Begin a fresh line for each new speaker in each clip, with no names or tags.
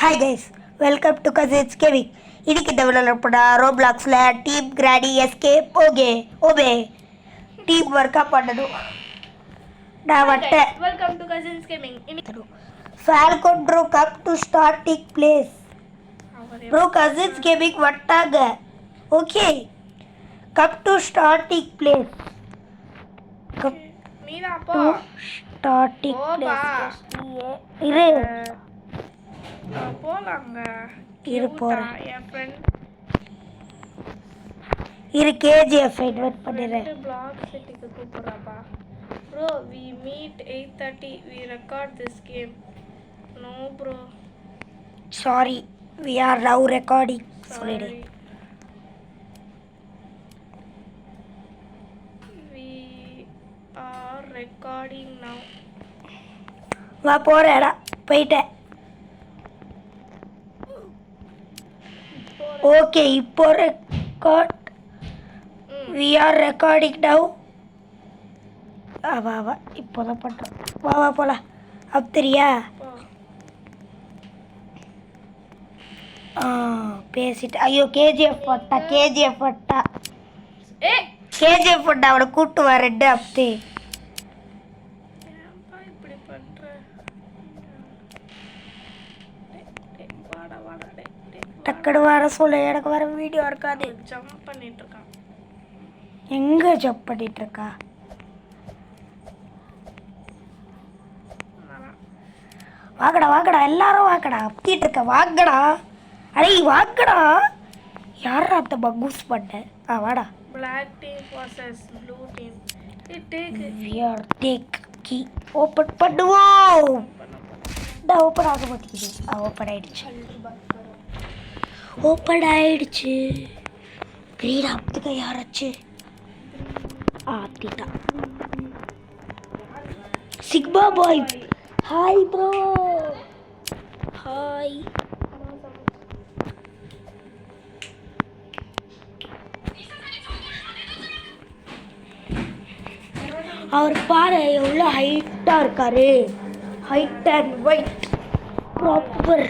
Hi guys, welcome to Cousins Gaming. இன்னைக்கு டெவலப்பட ரோப்ளாக்ஸில் team கிராடி escape ஓபே team ஒர்க்காக பண்ணணும். நான் வட்டேன்.
Welcome to Cousins Gaming.
Falcon bro come to starting place. Bro Cousins Gaming வட்டாங்க. Okay. Come to starting place. Come
மீனாப்பா
to starting place. இரு.
போலாங்க.
இரு போறேன்.
என் friend
இரு KGF invite பண்ணிடுறேன்.
பிளாக் செட்டுக்கு கூப்பிடுறாப்பா. Bro, we meet 8:30. We record this game. No bro.
Sorry, we are now recording. சொல்லிடு.
We are recording now.
வா போறேடா போயிட்டேன். ஓகே இப்போ record we are recording now. வா வா இப்போதான் பண்ணுறோம். வா வா போலாம் அப்படியா பேசிட்டு ஐயோ கேஜிஎஃப் வட்டா கேஜிஎஃப் வட்டா அவனை கூப்பிட்டு வா ரெண்டு அப்படி
இப்படி பண்ற
டக்குனு வர சொல்ல எனக்கு வர வீடியோ இருக்காது.
ஜம்ப் பண்ணிட்டு இருக்கான்.
எங்க ஜம்ப் பண்ணிட்டு இருக்கா? வாங்கடா எல்லாரும் வாங்கடா அப்படிட்டு இருக்க வாங்கடா. அடே வாங்கடா. யாரா அந்த மங்கூஸ் பண்ண? வாடா.
Black team versus blue team.
We are take key open பண்ணுவோம். ஓப்பன் ஆக மாட்டேங்குது. ஓப்பன் ஆயிடுச்சு. கிரீடா அப்பதுக்கு யாராச்சு ஆத்திட்டா. Sigma boy hi bro hi. அவர் பாரு எவ்வளோ ஹைட்டாக இருக்காரு. Height and white proper.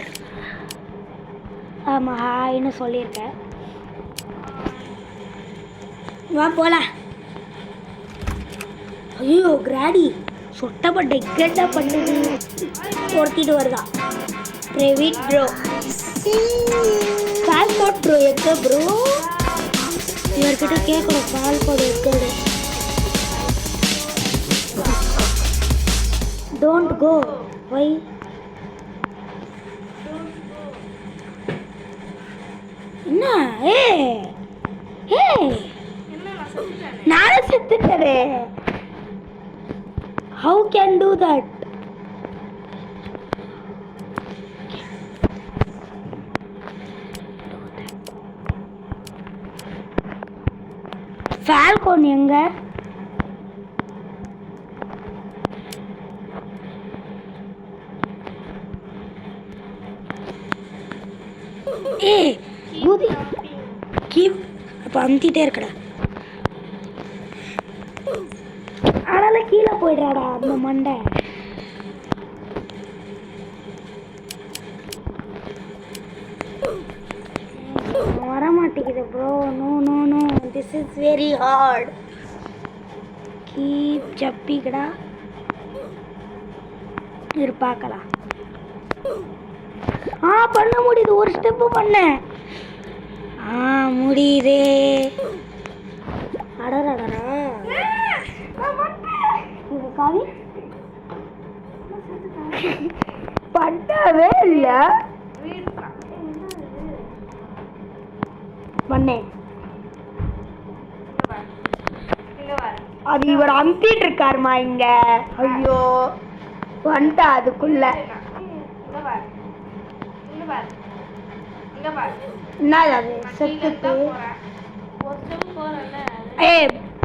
ஆமாம் ஹாய்னு சொல்லியிருக்கேன். வா போகலாம். ஐயோ கிராடி சொட்டப்பட்ட இக்கெட்டா பண்ணுது. ஒருத்திட்டு வருதா பிரவீன் ப்ரோ பாஸ்போர்ட் ப்ரோ எக்க ப்ரோ இவர்கிட்ட கேட்கணும் பாஸ்போர்ட் எக்கடு. டோன்ட் கோ வை என்ன நானே செத்துட்டே. How can do that? Falcon எங்க? குதி கீப் அப்ப அமுத்திட்டே இருக்கடா. அதனால கீழே போயிடுறாடா அந்த மண்டை. வர மாட்டேங்குது bro. No this is very hard. Keep ஜப்பிக்கடா இரு பார்க்கலாம். பண்ண முடியுது. ஒரு ஸ்டெப்பு பண்ணேன். முடியுதே. அடடடா காவி பண்ணவே இல்ல பண்ணேன். அது இவர் அமுத்திட்டு இருக்காருமா இங்க. ஐயோ வந்துட்டா அதுக்குள்ள.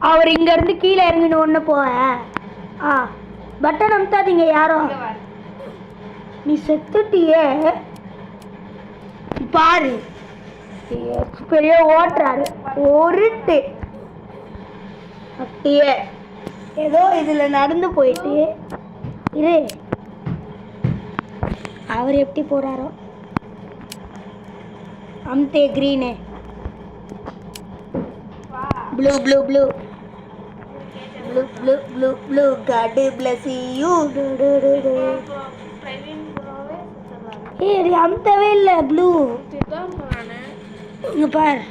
அவர் இங்க இருந்து கீழே இறங்கின ஒண்ணு போவேன். பட்டன் அமுத்தாதீங்க யாரும். நீ செத்துட்டியே பாரு. பெரிய ஓட்டுறாரு ஒருட்டு அப்படியே ஏதோ இதுல நடந்து போயிட்டு இரு. அவர் எப்படி போறாரோ அம்தே க்ரீனு
வா
blue blue blue blue blue blue blue God bless you
Praveen ப்ரோவே சுத்தலாம்
ஏய் அம்தவே இல்லை ப்ளூ
இதுதான் போனானே
இங்கே பார்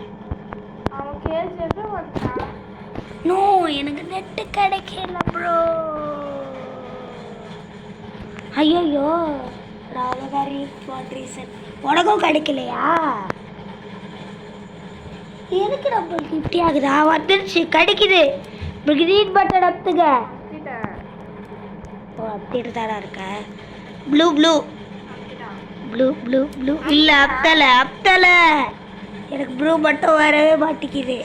அவன் கேஜிஎஃப் வந்துட்டான்
நோ எனக்கு நெட்டு கிடைக்கல ப்ரோ ஐயோ ராவகாரி வாட் ரீசன் உனக்கும் கிடைக்கலையா எதுக்கு நம்மளுக்கு இப்படி ஆகுதா வந்துருச்சு கிடைக்குது கிரீன் பட்டன் அப்துங்க
அமுத்திட்டேன்
ஓ அப்படிட்டு தானே இருக்க ப்ளூ ப்ளூ
அமுத்திட்டான்
ப்ளூ ப்ளூ ப்ளூ இல்லை அப்தலை எனக்கு ப்ளூ மட்டும் வரவே மாட்டேங்குது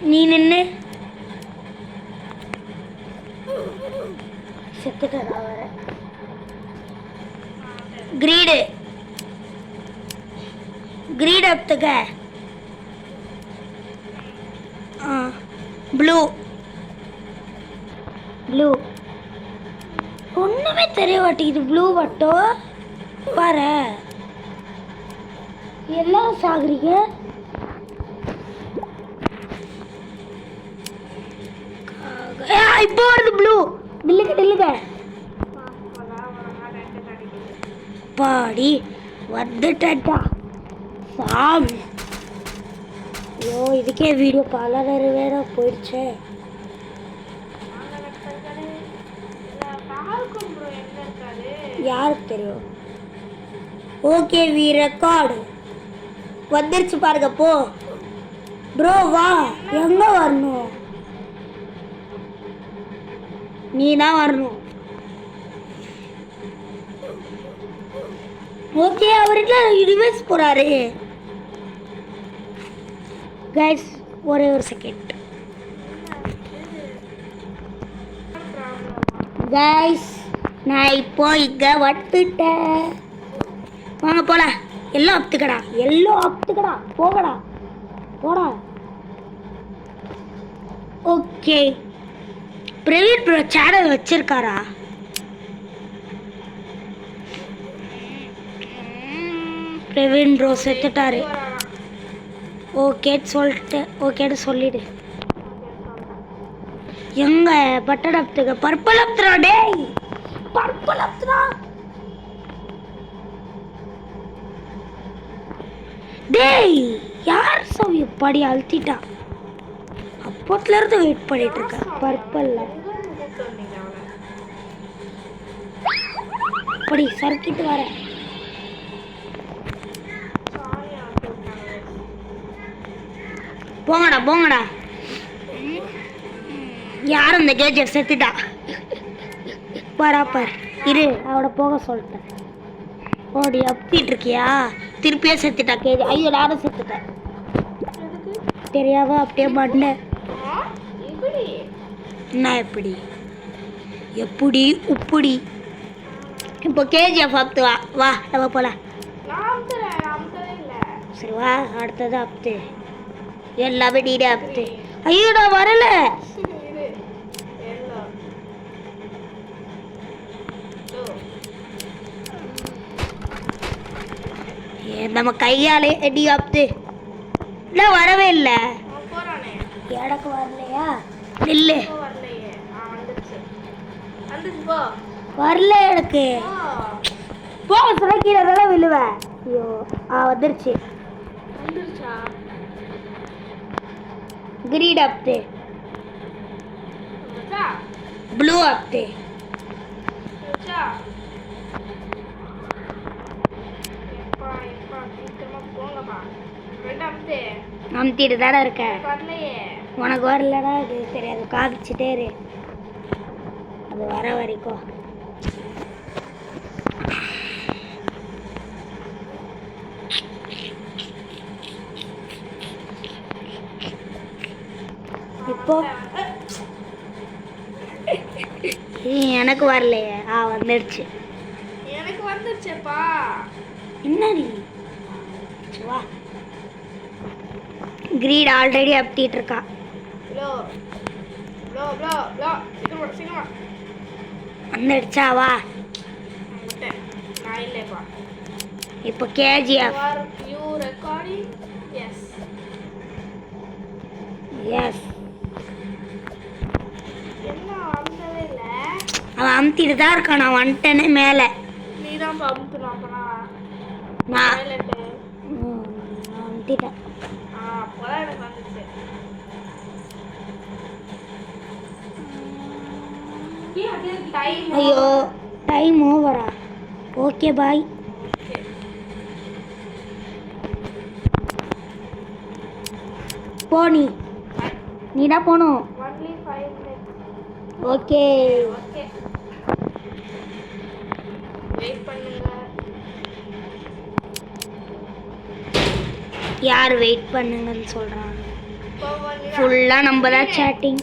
நீ நின்று செத்துட்டா வர கிரீடு அப்துக்க ப்ளூ ப்ளூ ஒன்றுமே தெரிய மாட்டேங்குது ப்ளூ மட்டும் பாரு எல்லாம் சாகுறீங்க இப்போ வருது ப்ளூ நில்லுங்க பாடி வந்துட்டா சாமி ஐயோ இதுக்கே வீடியோ பல நேரம் வேற போயிடுச்சே யாருக்கு தெரியும் ஓகே வி ரெக்கார்டு வந்துருச்சு பாருங்க போ ப்ரோ வா எங்க வரணும் நீ தான் வரணும் ஓகே அவர்கிட்ட யூனிவர்ஸ் போறாரு கைஸ் ஒரே ஒரு செகண்ட் கைஸ் நான் இப்போ இங்க வந்துட்டேன் வாங்க போலாம் எல்லாம் அப்துக்கடா போடா ஓகே பிரவீன் ப்ரோ சேனல் வச்சிருக்காரா பிரவீன் ப்ரோ செத்துட்டாரு ஓகேன்னு சொல்லிடு எங்க பட்டன் அப்துக்க பர்பிள் அப்துரா டேய் பர்பிள் அப்துரா டேய் யார் சவி படி அழுத்திட்டா அப்போத்துல இருந்து வெயிட் பண்ணிட்டு இருக்கேன் பர்பிள்ல படி சர்க்கிட்டு வர போங்கடா யாரும் இந்த கேஜெட் செத்துட்டா பார் இரு அவட போக சொல்லிட்டேன் ஓடி அப்பிட்டு இருக்கியா திருப்பியே செத்துட்டா கேஜி ஐயோ நானும் செத்துட்டேன் தெரியாம அப்படியே பண்ணேன் என்ன எப்படி உப்புடி இப்போ கேஜிஎஃப் அப்து வா நம்ம போலாம் சரி வா அடுத்தது அப்து எல்லாமே நீடே அப்து ஐயோ நான் வரல நம்ம கையாலே எடி அப்து இல்லை வரவே இல்லை எனக்கு வரலையா நில்லு வரல எனக்கு போக சுழக்கிறதால விழுவேன் ஐயோ வந்துருச்சு கிரீட் அப்து ப்ளூ அப்து அமுத்திட்டு தானே இருக்க உனக்கு வரலடா அது தெரியாது காமிச்சிட்டே இரு அது வர வரைக்கும் இப்போ எனக்கு வரலையே வந்துடுச்சு
எனக்கு வந்துருச்சேப்பா
என்னடி வா கிரீட் ஆல்ரெடி அப்டிட்டு இருக்கா வந்துடுச்சா வா
இப்போ
இப்போ KGF.
You recording? Yes.
Yes.
என்ன அமுத்தவே இல்லை?
அவன் அமுத்திட்டு தான் இருக்கான். நான் வந்துட்டேனே மேலே.
நீ தான் அமுத்தணும். அப்போலாம்
நான்
சைலண்ட்டு.
அமுத்திட்டேன்.
அப்போதான் எனக்கு வந்துச்சு.
ஐயோ டைம் ஓவரா? Okay bye. போ நீ தான் போகணும்.
Only 5 minutes.
Okay
okay wait பண்ணுங்க.
யார் வெயிட் பண்ணுங்கன்னு சொல்கிறாங்க? ஃபுல்லாக நம்ம தான் சேட்டிங்.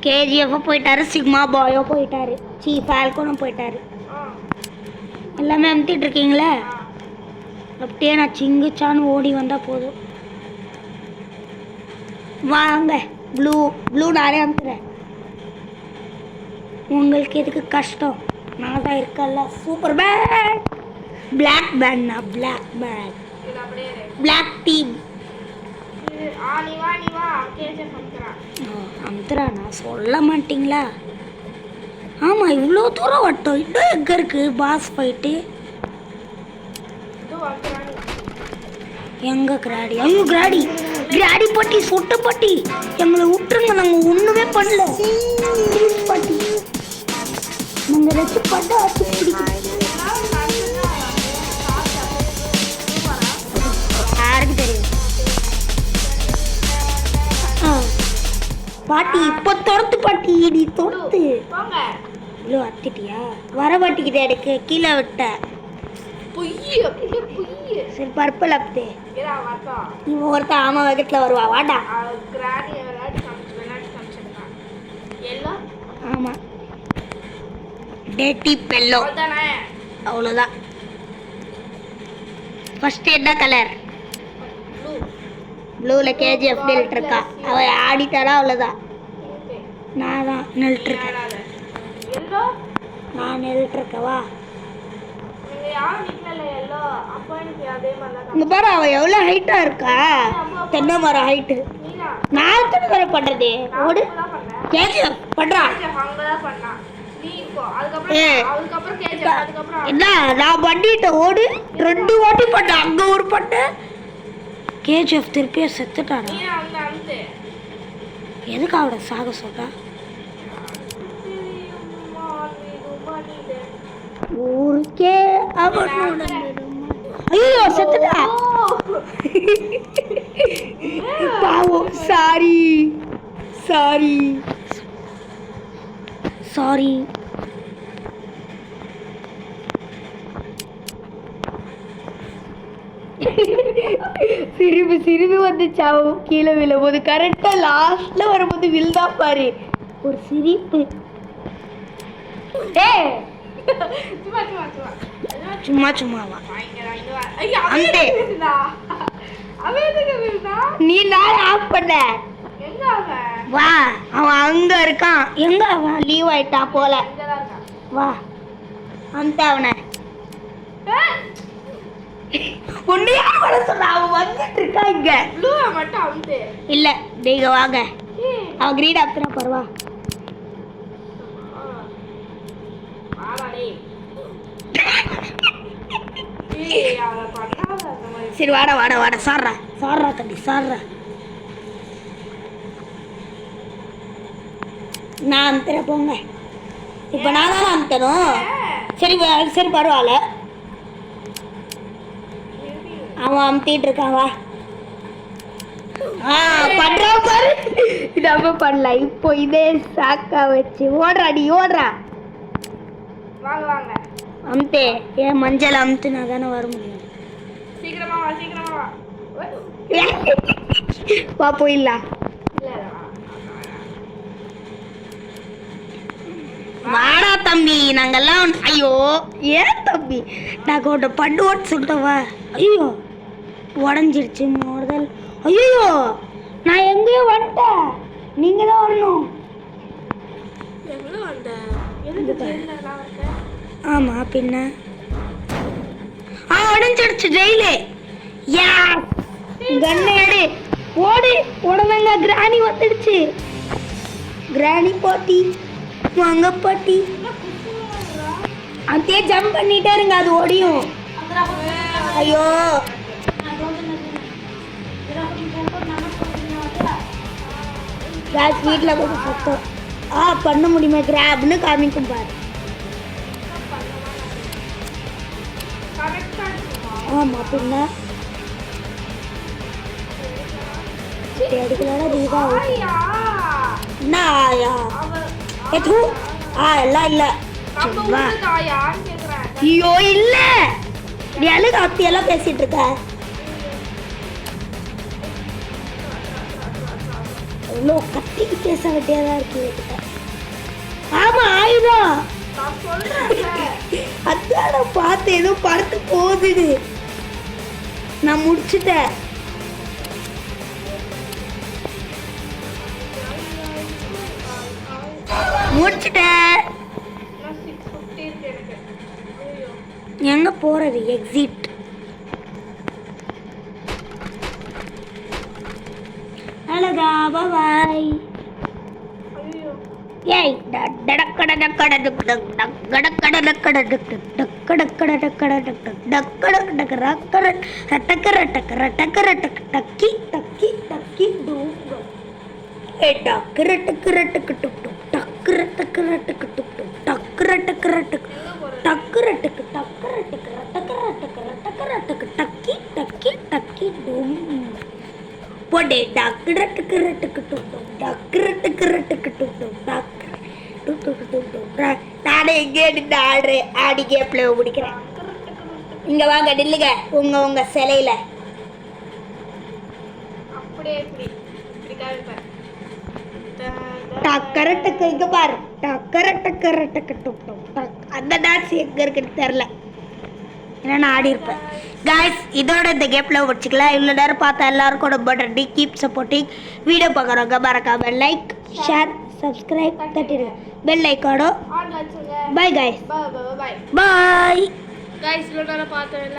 கேஜிஎஃபோ போயிட்டாரு, சிக்மா பாயோ போயிட்டாரு, ஃபால்கோனும் போயிட்டாரு. எல்லாமே அமுத்திட்டு இருக்கீங்களே. அப்படியே நான் சிங்குச்சான்னு ஓடி வந்தால் போதும். வாங்க ப்ளூ நானே அமுத்துறேன். உங்களுக்கு எதுக்கு கஷ்டம்? நான் தான் இருக்கல. Super back. பிளாக் பேண்ட்னா பிளாக் பேண்ட்.
இது அப்படியே
பிளாக் டீம்.
நீ வா கேஜிஎஃப் அமுத்துறான்.
அமுத்துறானா? சொல்ல மாட்டிங்களா? ஆமாம், இவ்வளோ தூரம் வட்டம். இன்னும் எங்கே இருக்குது பாஸ் ஃபைட்டு? எங்கே கிராடி? ஐயோ கிராடி பாட்டி, சொட்ட பாட்டி, எங்களை விட்டுருங்க. நாங்கள் ஒன்றுமே பண்ணல பாட்டி. நாங்கள் ஏதாச்சும் பண்ண யாருக்கு தெரியும்? பாட்டி இப்போ தொடுத்து பாட்டி, நீ தொடுத்து. இவ்வளோ அத்திட்டியா? வர மாட்டிக்கிட்ட எனக்கு கீழே விட்ட. சரி பர்பிள் அப்தே. இவன் ஒருத்தன் ஆமாம் வேகத்தில் வருவா. வாடா. ஆமாம் டேட்டி பெல்லோ. அவ்வளோதான். ஃபஸ்ட்டு என்ன கலர்? ப்ளூவில் கேஜிஎஃப் நின்றுட்டு இருக்கா. அவள் ஆடிட்டாரா? அவ்வளோதான். நான் தான் நின்றுட்டுருக்கேன். நான் நின்றுட்டுருக்கவா? இங்கே பாரு, அவள் எவ்வளோ ஹைட்டாக இருக்கா. தென்னை மரம் ஹைட்டு. நான் எத்தனை தடவை பண்ணுறது? ஓடு கேஜிஎஃப் பண்ணுறா. என்ன நான் பண்ணிட்டேன். ஓடு 2 வாட்டி பண்ணேன். அங்கே ஒரு பண்ணேன். கேஜிஎஃப் திருப்பியே செத்துட்டானா? எதுக்கு அவட சாக சொல்றா? ஊருக்கே அவனோட. ஐயோ செத்துட்டா. பாவம். சாரி சிரிப்பு வந்துச்சாவும். கீழே விழும்போது கரெக்டாக லாஸ்ட்ல வரும்போது விழுந்தா பாரு. ஒரு சிரிப்பு. சும்மாவா? நீ நான் ஆஃப் பண்ண. வா, அவன் அங்க இருக்கான். எங்க அவன்? லீவ் ஆயிட்டா போல. வா அந்த அவனை உன்னையா வர சொன்ன. அவன் வந்துட்டு இருக்கா இங்க. இல்ல நீங்க வாங்க. அவன் கிரீட் அப்துரா பரவா. சரி வாடா சாடுறா தம்பி சாடுறா. நான் அமுத்துற போங்க. இப்போ நான் தானே அமுத்தணும். சரி பரவாயில்ல. அவன் அமுத்திட்டு இருக்கான். வா பண்றா பாரு. நம்ம பண்ணலாம். இப்போ இதே சாக்கா வச்சு ஓடுறா. அமுத்தே. ஏன் மஞ்சள் அமுத்துனா தானே வர முடியும்.
சீக்கிரமா
வா போயிடலாம். வாடா தம்பி. நாங்கெல்லாம் ஐயோ ஏன் தம்பி நான் கொண்ட பண்ணுவோன்னு சொல்லிட்டவா. ஐயோ உடஞ்சிருச்சு முதல். ஐயோ நான் எங்கேயோ வந்துட்டேன். நீங்க தான் வரணும். ஆமா பின்ன உடைஞ்சிடுச்சு ஜெயிலு. யா கண்ணை எடு, ஓடு. உடனங்க கிராணி வந்துடுச்சு. கிராணி பாட்டி வாங்க பாட்டி. அப்படியே ஜம்ப் பண்ணிட்டே இருங்க, அது ஓடியும். ஐயோ கேஸ் வீட்டில் கூட சத்தம். பண்ண முடியுமா கிராப்னு காமிக்கும் பாரு. ஆமாம் பின்ன சரி எடுக்கலன்னா இதுதான் என்ன ஆயா எது எல்லாம் இல்லை. ஐயோ இல்லை, நீ அழுக அப்படியெல்லாம் பேசிட்டு இருக்க. எவ்வளோ கத்திக்கு பேச வேண்டியதா இருக்கு. ஆமா ஆயுதம் அதான் நான் பார்த்தேன், ஏதோ படுத்து போகுது. நான் முடிச்சுட்டேன். முடிச்சுட்டேன். எங்க போறது? எக்ஸிட். அழகா பாய். ஏய் போடே நானே எங்கே ஆடுறேன். ஆடி கேப்ல பிடிக்கிறேன். இங்க வாங்க நில்லுங்க உங்க சிலையில. டக்கரட்டுக்கு இங்க பாரு. அந்த டான்ஸ் எங்க இருக்குன்னு தெரியல. ஏன்னா ஆடி இருப்பேன். காய்ஸ் இதோட இந்த கேப்ல வச்சுக்கலாம். இவ்வளோ நேரம் பார்த்தா எல்லாருக்கும் பட்டன் டி கீப் சப்போர்ட்டிங். வீடியோ பார்க்குறவங்க மறக்காம லைக் ஷேர் சப்ஸ்கிரைப் தட்டிடுங்க. பெல் ஐக்கானோ. Bye guys.
Bye
bye
guys इल्लो நேரம் பார்த்தோம்.